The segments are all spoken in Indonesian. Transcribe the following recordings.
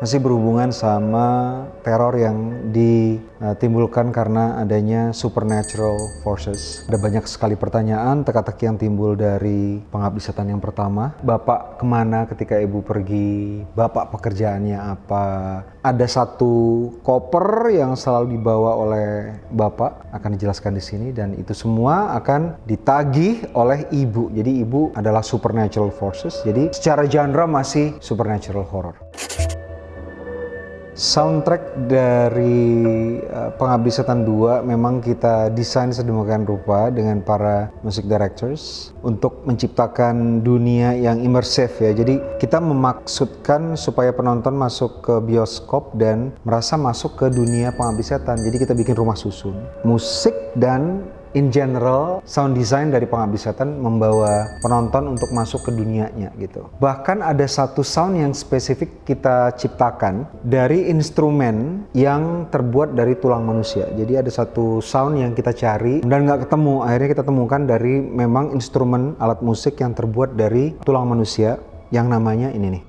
masih berhubungan sama teror yang ditimbulkan karena adanya supernatural forces. Ada banyak sekali pertanyaan, teka-teki yang timbul dari pengabdi setan yang pertama. Bapak kemana ketika ibu pergi? Bapak pekerjaannya apa? Ada satu koper yang selalu dibawa oleh bapak, akan dijelaskan di sini, dan itu semua akan ditagih oleh ibu. Jadi ibu adalah supernatural forces. Jadi secara genre masih supernatural horror. Soundtrack dari Pengabdi Setan 2 memang kita desain sedemikian rupa dengan para music directors untuk menciptakan dunia yang imersif ya. Jadi kita memaksudkan supaya penonton masuk ke bioskop dan merasa masuk ke dunia Pengabdi Setan. Jadi kita bikin rumah susun, musik dan in general, sound design dari Pengabdi Setan membawa penonton untuk masuk ke dunianya gitu. Bahkan ada satu sound yang spesifik kita ciptakan dari instrumen yang terbuat dari tulang manusia. Jadi ada satu sound yang kita cari dan nggak ketemu. Akhirnya kita temukan dari memang instrumen alat musik yang terbuat dari tulang manusia yang namanya ini nih.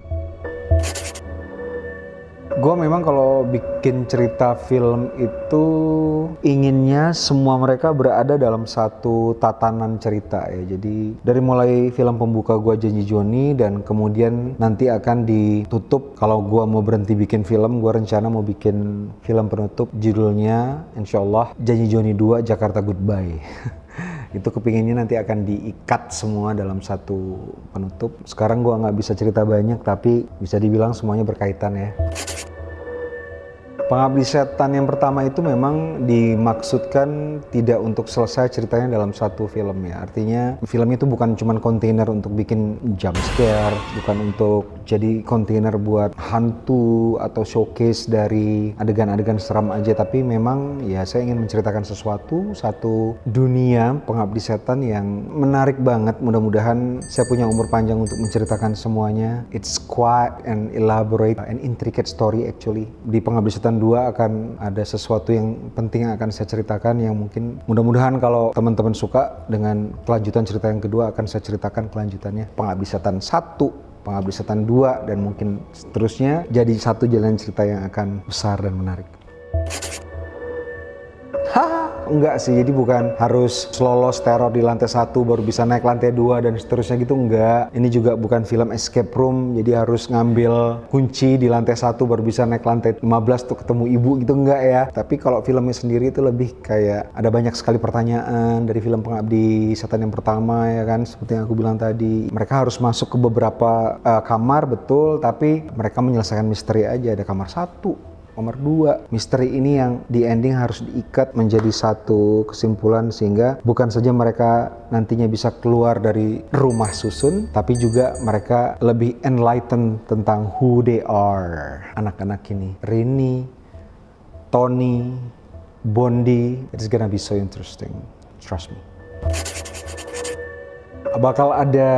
Gue memang kalau bikin cerita film itu inginnya semua mereka berada dalam satu tatanan cerita ya. Jadi dari mulai film pembuka gue Janji Joni dan kemudian nanti akan ditutup kalau gue mau berhenti bikin film, gue rencana mau bikin film penutup judulnya insyaallah Janji Joni 2 Jakarta Goodbye. Itu kepinginnya nanti akan diikat semua dalam satu penutup. Sekarang gue nggak bisa cerita banyak tapi bisa dibilang semuanya berkaitan ya. Pengabdi Setan yang pertama itu memang dimaksudkan tidak untuk selesai ceritanya dalam satu film ya. Artinya film itu bukan cuma kontainer untuk bikin jump scare, bukan untuk jadi kontainer buat hantu atau showcase dari adegan-adegan seram aja, tapi memang ya saya ingin menceritakan satu dunia Pengabdi Setan yang menarik banget. Mudah-mudahan saya punya umur panjang untuk menceritakan semuanya. It's quite an elaborate and intricate story actually. Di Pengabdi Setan 2 akan ada sesuatu yang penting yang akan saya ceritakan yang mungkin mudah-mudahan kalau teman-teman suka dengan kelanjutan cerita yang kedua akan saya ceritakan kelanjutannya. Pengabdi Setan 1, Pengabdi Setan 2 dan mungkin seterusnya jadi satu jalan cerita yang akan besar dan menarik. Enggak sih, jadi bukan harus lolos teror di lantai 1 baru bisa naik lantai 2 dan seterusnya gitu, enggak. Ini juga bukan film escape room, jadi harus ngambil kunci di lantai 1 baru bisa naik lantai 15 tuh ketemu ibu gitu, enggak ya. Tapi kalau filmnya sendiri itu lebih kayak ada banyak sekali pertanyaan dari film Pengabdi Setan yang pertama ya kan, seperti yang aku bilang tadi. Mereka harus masuk ke beberapa kamar betul, tapi mereka menyelesaikan misteri aja. Ada kamar 1, nomor 2, misteri ini yang di ending harus diikat menjadi satu kesimpulan sehingga bukan saja mereka nantinya bisa keluar dari rumah susun, tapi juga mereka lebih enlightened tentang who they are. Anak-anak ini, Rini, Tony, Bondi, it's gonna be so interesting, trust me. Bakal ada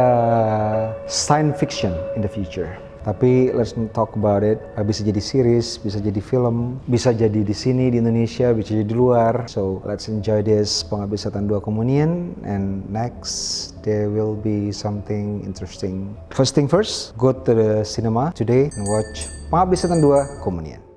science fiction in the future. Tapi let's talk about it. Bisa jadi series, bisa jadi film, bisa jadi di sini di Indonesia, bisa jadi di luar. So let's enjoy this Pengabdi Setan 2 Communion, and next there will be something interesting. First thing first, go to the cinema today and watch Pengabdi Setan 2 Communion.